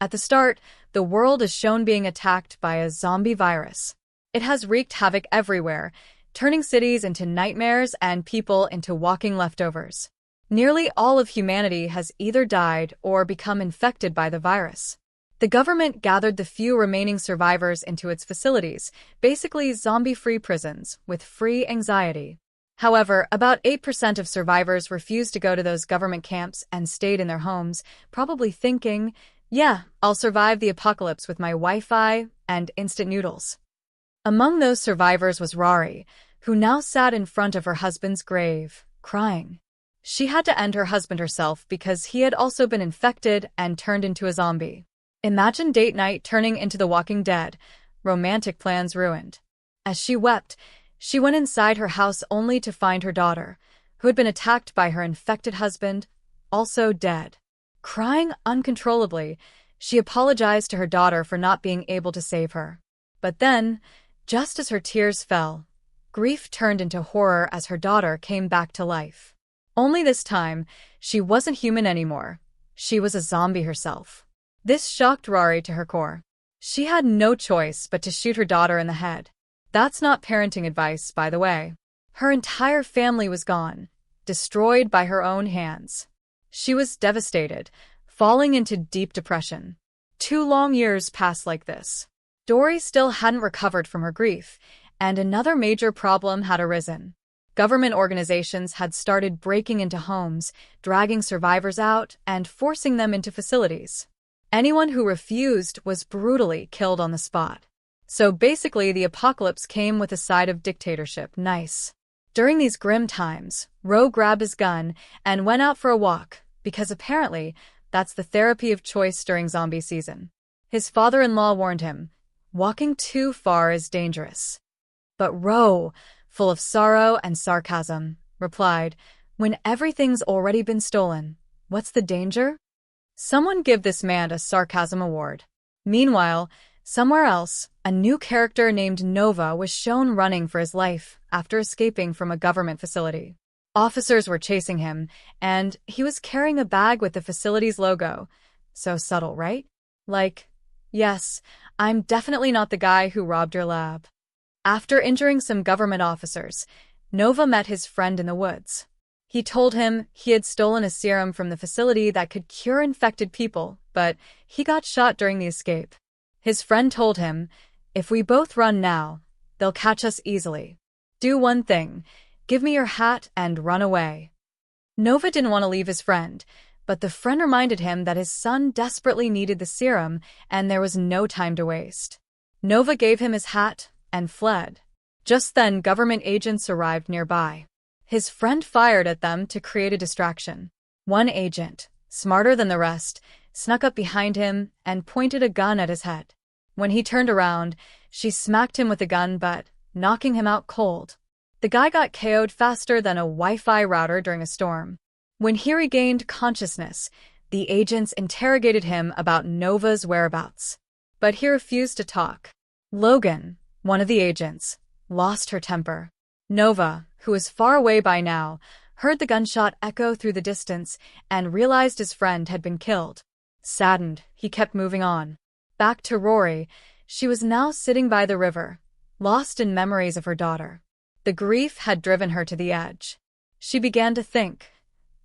At the start, the world is shown being attacked by a zombie virus. It has wreaked havoc everywhere, turning cities into nightmares and people into walking leftovers. Nearly all of humanity has either died or become infected by the virus. The government gathered the few remaining survivors into its facilities, basically zombie-free prisons, with free anxiety. However, about 8% of survivors refused to go to those government camps and stayed in their homes, probably thinking, yeah, I'll survive the apocalypse with my Wi-Fi and instant noodles. Among those survivors was Rory, who now sat in front of her husband's grave, crying. She had to end her husband herself because he had also been infected and turned into a zombie. Imagine date night turning into The Walking Dead, romantic plans ruined. As she wept, she went inside her house only to find her daughter, who had been attacked by her infected husband, also dead. Crying uncontrollably, she apologized to her daughter for not being able to save her. But then, just as her tears fell, grief turned into horror as her daughter came back to life. Only this time, she wasn't human anymore. She was a zombie herself. This shocked Rory to her core. She had no choice but to shoot her daughter in the head. That's not parenting advice, by the way. Her entire family was gone, destroyed by her own hands. She was devastated, falling into deep depression. 2 long years passed like this. Rory still hadn't recovered from her grief, and another major problem had arisen. Government organizations had started breaking into homes, dragging survivors out, and forcing them into facilities. Anyone who refused was brutally killed on the spot. So basically, the apocalypse came with a side of dictatorship. Nice. During these grim times, Ro grabbed his gun and went out for a walk, because apparently that's the therapy of choice during zombie season. His father-in-law warned him, walking too far is dangerous. But Ro, full of sorrow and sarcasm, replied, when everything's already been stolen, what's the danger? Someone give this man a sarcasm award. Meanwhile, somewhere else, a new character named Nova was shown running for his life after escaping from a government facility. Officers were chasing him, and he was carrying a bag with the facility's logo. So subtle, right? Like, yes, I'm definitely not the guy who robbed your lab. After injuring some government officers, Nova met his friend in the woods. He told him he had stolen a serum from the facility that could cure infected people, but he got shot during the escape. His friend told him, if we both run now, they'll catch us easily. Do one thing, give me your hat and run away. Nova didn't want to leave his friend, but the friend reminded him that his son desperately needed the serum and there was no time to waste. Nova gave him his hat and fled. Just then, government agents arrived nearby. His friend fired at them to create a distraction. One agent, smarter than the rest, snuck up behind him and pointed a gun at his head. When he turned around, she smacked him with the gun, but knocking him out cold. The guy got KO'd faster than a Wi-Fi router during a storm. When he regained consciousness, the agents interrogated him about Nova's whereabouts. But he refused to talk. Logan, one of the agents, lost her temper. Nova, who was far away by now, heard the gunshot echo through the distance and realized his friend had been killed. Saddened, he kept moving on. Back to Rory, she was now sitting by the river, lost in memories of her daughter. The grief had driven her to the edge. She began to think,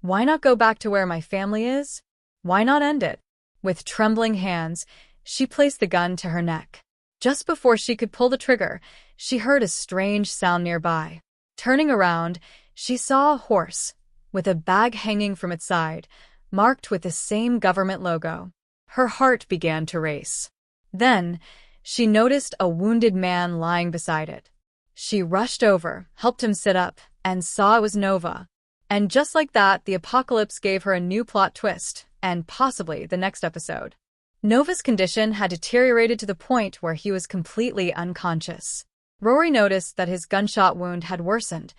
why not go back to where my family is? Why not end it? With trembling hands, she placed the gun to her neck. Just before she could pull the trigger, she heard a strange sound nearby. Turning around, she saw a horse, with a bag hanging from its side, marked with the same government logo. Her heart began to race. Then, she noticed a wounded man lying beside it. She rushed over, helped him sit up, and saw it was Nova. And just like that, the apocalypse gave her a new plot twist, and possibly the next episode. Nova's condition had deteriorated to the point where he was completely unconscious. Rory noticed that his gunshot wound had worsened.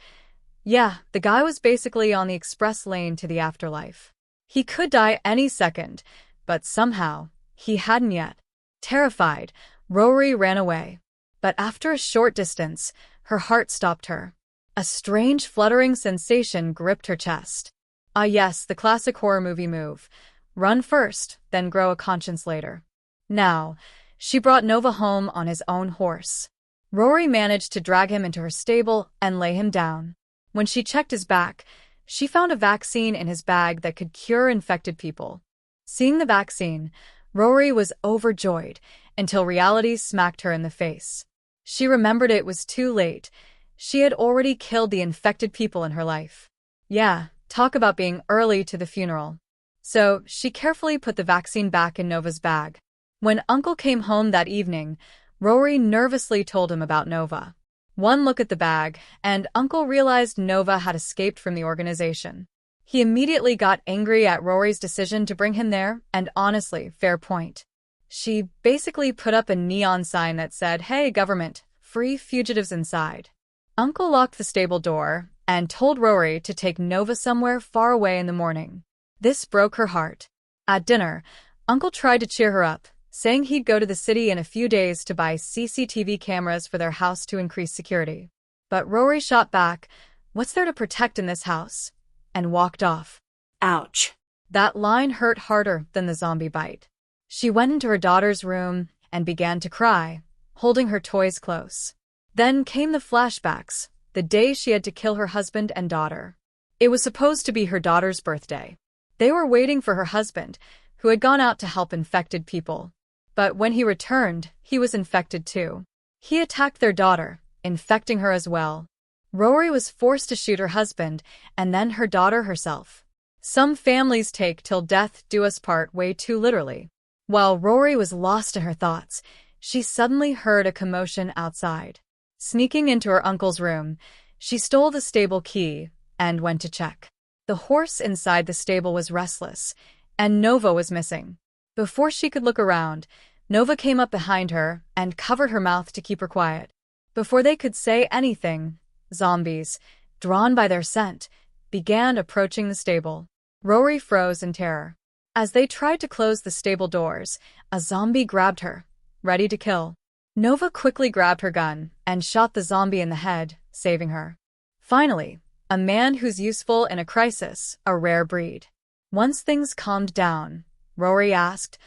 Yeah, the guy was basically on the express lane to the afterlife. He could die any second, but somehow, he hadn't yet. Terrified, Rory ran away. But after a short distance, her heart stopped her. A strange fluttering sensation gripped her chest. Ah yes, the classic horror movie move. Run first, then grow a conscience later. Now, she brought Nova home on his own horse. Rory managed to drag him into her stable and lay him down. When she checked his back, she found a vaccine in his bag that could cure infected people. Seeing the vaccine, Rory was overjoyed until reality smacked her in the face. She remembered it was too late. She had already killed the infected people in her life. Yeah, talk about being early to the funeral. So, she carefully put the vaccine back in Nova's bag. When Uncle came home that evening, Rory nervously told him about Nova. One look at the bag, and Uncle realized Nova had escaped from the organization. He immediately got angry at Rory's decision to bring him there, and honestly, fair point. She basically put up a neon sign that said, "Hey, government, free fugitives inside." Uncle locked the stable door and told Rory to take Nova somewhere far away in the morning. This broke her heart. At dinner, Uncle tried to cheer her up, saying he'd go to the city in a few days to buy CCTV cameras for their house to increase security. But Rory shot back, "What's there to protect in this house?" and walked off. Ouch. That line hurt harder than the zombie bite. She went into her daughter's room and began to cry, holding her toys close. Then came the flashbacks, the day she had to kill her husband and daughter. It was supposed to be her daughter's birthday. They were waiting for her husband, who had gone out to help infected people. But when he returned, he was infected too. He attacked their daughter, infecting her as well. Rory was forced to shoot her husband and then her daughter herself. Some families take till death do us part way too literally. While Rory was lost in her thoughts, she suddenly heard a commotion outside. Sneaking into her uncle's room, she stole the stable key and went to check. The horse inside the stable was restless, and Nova was missing. Before she could look around, Nova came up behind her and covered her mouth to keep her quiet. Before they could say anything, zombies, drawn by their scent, began approaching the stable. Rory froze in terror. As they tried to close the stable doors, a zombie grabbed her, ready to kill. Nova quickly grabbed her gun and shot the zombie in the head, saving her. Finally, a man who's useful in a crisis, a rare breed. Once things calmed down, Rory asked,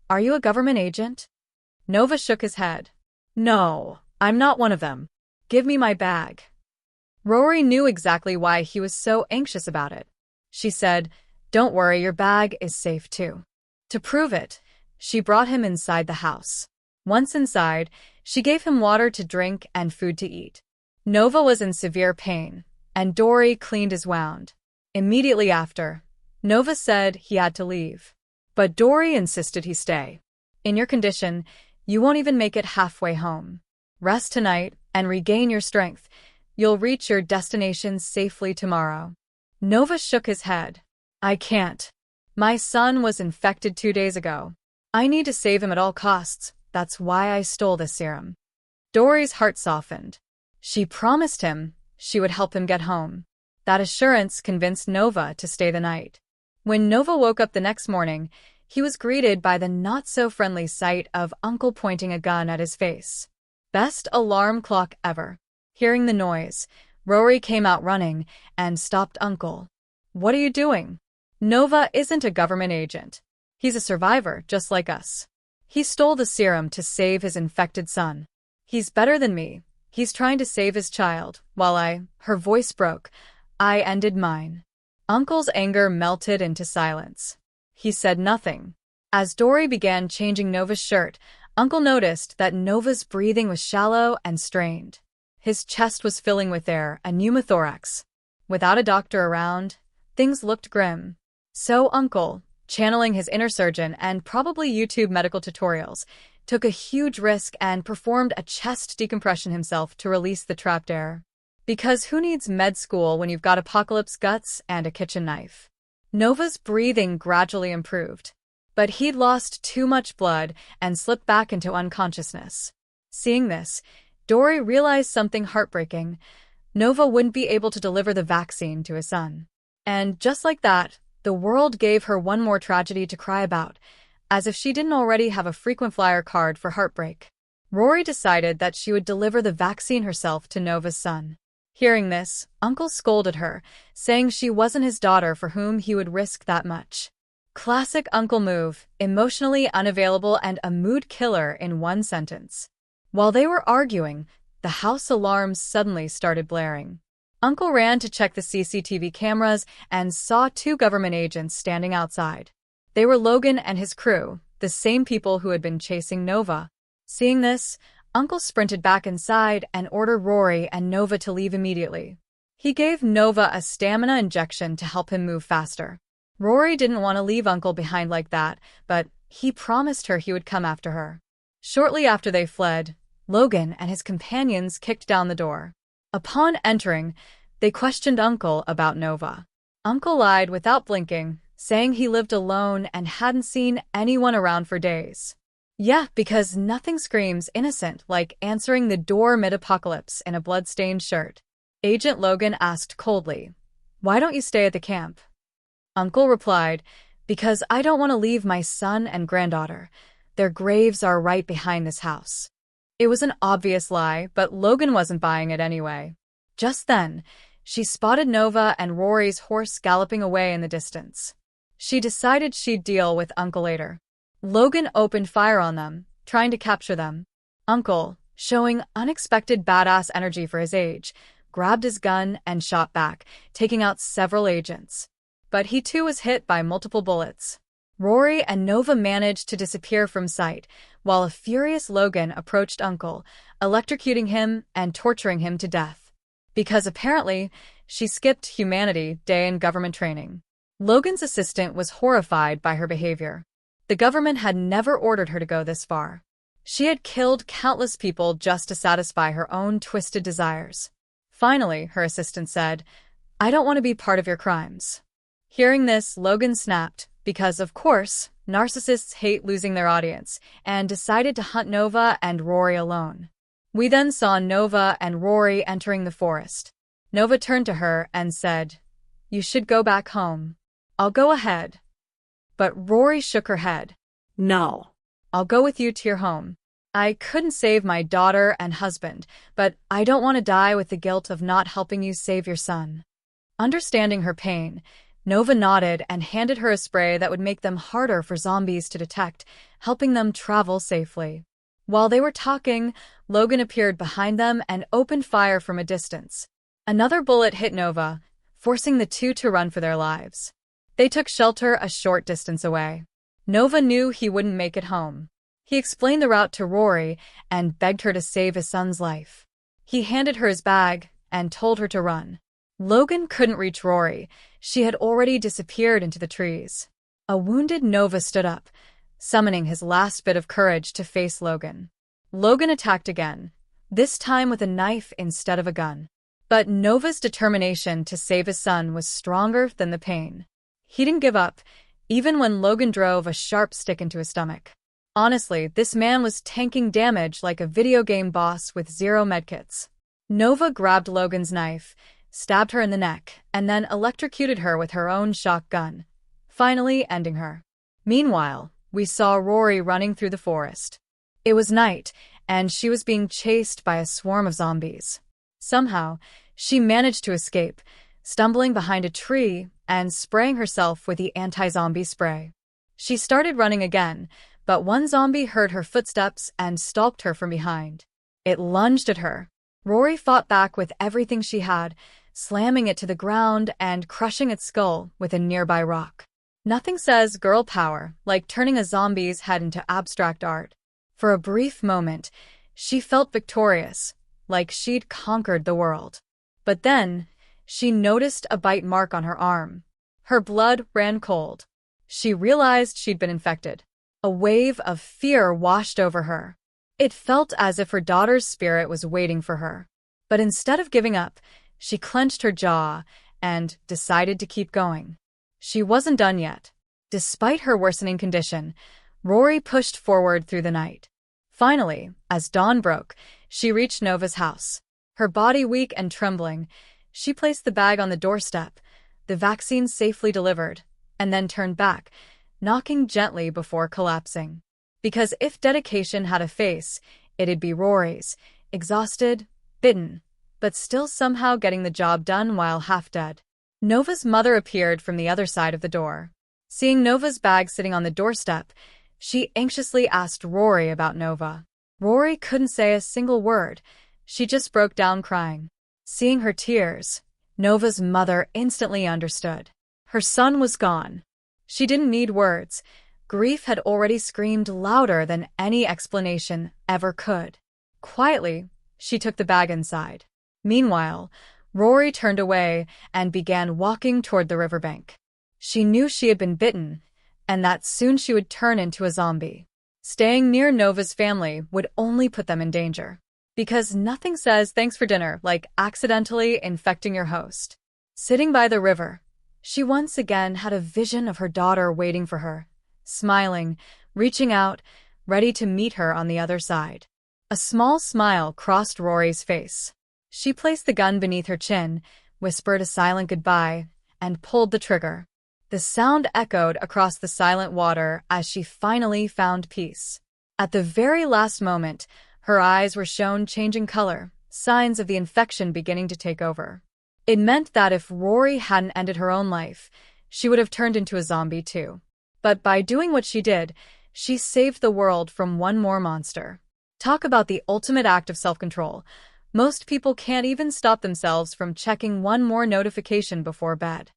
"Are you a government agent?" Nova shook his head. "No, I'm not one of them. Give me my bag." Rory knew exactly why he was so anxious about it. She said, "Don't worry, your bag is safe too." To prove it, she brought him inside the house. Once inside, she gave him water to drink and food to eat. Nova was in severe pain, and Dory cleaned his wound. Immediately after, Nova said he had to leave. But Dory insisted he stay. "In your condition, you won't even make it halfway home. Rest tonight and regain your strength. You'll reach your destination safely tomorrow." Nova shook his head. "I can't. My son was infected 2 days ago. I need to save him at all costs. That's why I stole this serum." Dory's heart softened. She promised him she would help him get home. That assurance convinced Nova to stay the night. When Nova woke up the next morning, he was greeted by the not-so-friendly sight of Uncle pointing a gun at his face. Best alarm clock ever. Hearing the noise, Rory came out running and stopped Uncle. "What are you doing?" "Nova isn't a government agent. He's a survivor, just like us. He stole the serum to save his infected son. He's better than me. He's trying to save his child, while her voice broke, I ended mine." Uncle's anger melted into silence. He said nothing. As Dory began changing Nova's shirt, Uncle noticed that Nova's breathing was shallow and strained. His chest was filling with air, a pneumothorax. Without a doctor around, things looked grim. So Uncle, channeling his inner surgeon and probably YouTube medical tutorials, took a huge risk and performed a chest decompression himself to release the trapped air. Because who needs med school when you've got apocalypse guts and a kitchen knife? Nova's breathing gradually improved, but he'd lost too much blood and slipped back into unconsciousness. Seeing this, Dory realized something heartbreaking. Nova wouldn't be able to deliver the vaccine to his son. And just like that, the world gave her one more tragedy to cry about, as if she didn't already have a frequent flyer card for heartbreak. Rory decided that she would deliver the vaccine herself to Nova's son. Hearing this, Uncle scolded her, saying she wasn't his daughter for whom he would risk that much. Classic uncle move, emotionally unavailable and a mood killer in one sentence. While they were arguing, the house alarms suddenly started blaring. Uncle ran to check the CCTV cameras and saw two government agents standing outside. They were Logan and his crew, the same people who had been chasing Nova. Seeing this, Uncle sprinted back inside and ordered Rory and Nova to leave immediately. He gave Nova a stamina injection to help him move faster. Rory didn't want to leave Uncle behind like that, but he promised her he would come after her. Shortly after they fled, Logan and his companions kicked down the door. Upon entering, they questioned Uncle about Nova. Uncle lied without blinking, saying he lived alone and hadn't seen anyone around for days. Yeah, because nothing screams innocent like answering the door mid-apocalypse in a blood-stained shirt. Agent Logan asked coldly, "Why don't you stay at the camp?" Uncle replied, "Because I don't want to leave my son and granddaughter. Their graves are right behind this house." It was an obvious lie, but Logan wasn't buying it anyway. Just then, she spotted Nova and Rory's horse galloping away in the distance. She decided she'd deal with Uncle later. Logan opened fire on them, trying to capture them. Uncle, showing unexpected badass energy for his age, grabbed his gun and shot back, taking out several agents. But he too was hit by multiple bullets. Rory and Nova managed to disappear from sight, while a furious Logan approached Uncle, electrocuting him and torturing him to death. Because apparently, she skipped Humanity Day in government training. Logan's assistant was horrified by her behavior. The government had never ordered her to go this far. She had killed countless people just to satisfy her own twisted desires. Finally, her assistant said, "I don't want to be part of your crimes." Hearing this, Logan snapped, because, of course, narcissists hate losing their audience, and decided to hunt Nova and Rory alone. We then saw Nova and Rory entering the forest. Nova turned to her and said, "You should go back home." "I'll go ahead." But Rory shook her head. "No. "I'll go with you to your home. I couldn't save my daughter and husband, but I don't want to die with the guilt of not helping you save your son." Understanding her pain, Nova nodded and handed her a spray that would make them harder for zombies to detect, helping them travel safely. While they were talking, Logan appeared behind them and opened fire from a distance. Another bullet hit Nova, forcing the two to run for their lives. They took shelter a short distance away. Nova knew he wouldn't make it home. He explained the route to Rory and begged her to save his son's life. He handed her his bag and told her to run. Logan couldn't reach Rory. She had already disappeared into the trees. A wounded Nova stood up, summoning his last bit of courage to face Logan. Logan attacked again, this time with a knife instead of a gun. But Nova's determination to save his son was stronger than the pain. He didn't give up, even when Logan drove a sharp stick into his stomach. Honestly, this man was tanking damage like a video game boss with zero medkits. Nova grabbed Logan's knife, stabbed her in the neck, and then electrocuted her with her own shotgun, finally ending her. Meanwhile, we saw Rory running through the forest. It was night, and she was being chased by a swarm of zombies. Somehow, she managed to escape, stumbling behind a tree and spraying herself with the anti-zombie spray. She started running again, but one zombie heard her footsteps and stalked her from behind. It lunged at her. Rory fought back with everything she had, slamming it to the ground and crushing its skull with a nearby rock. Nothing says girl power like turning a zombie's head into abstract art. For a brief moment, she felt victorious, like she'd conquered the world. But then, she noticed a bite mark on her arm. Her blood ran cold. She realized she'd been infected. A wave of fear washed over her. It felt as if her daughter's spirit was waiting for her. But instead of giving up, she clenched her jaw and decided to keep going. She wasn't done yet. Despite her worsening condition, Rory pushed forward through the night. Finally, as dawn broke, she reached Nova's house. Her body weak and trembling, she placed the bag on the doorstep, the vaccine safely delivered, and then turned back, knocking gently before collapsing. Because if dedication had a face, it'd be Rory's, exhausted, bitten, but still somehow getting the job done while half dead. Nova's mother appeared from the other side of the door. Seeing Nova's bag sitting on the doorstep, she anxiously asked Rory about Nova. Rory couldn't say a single word. She just broke down crying. Seeing her tears, Nova's mother instantly understood. Her son was gone. She didn't need words. Grief had already screamed louder than any explanation ever could. Quietly, she took the bag inside. Meanwhile, Rory turned away and began walking toward the riverbank. She knew she had been bitten, and that soon she would turn into a zombie. Staying near Nova's family would only put them in danger. Because nothing says thanks for dinner like accidentally infecting your host. Sitting by the river, she once again had a vision of her daughter waiting for her, smiling, reaching out, ready to meet her on the other side. A small smile crossed Rory's face. She placed the gun beneath her chin, whispered a silent goodbye, and pulled the trigger. The sound echoed across the silent water as she finally found peace. At the very last moment, her eyes were shown changing color, signs of the infection beginning to take over. It meant that if Rory hadn't ended her own life, she would have turned into a zombie too. But by doing what she did, she saved the world from one more monster. Talk about the ultimate act of self-control. Most people can't even stop themselves from checking one more notification before bed.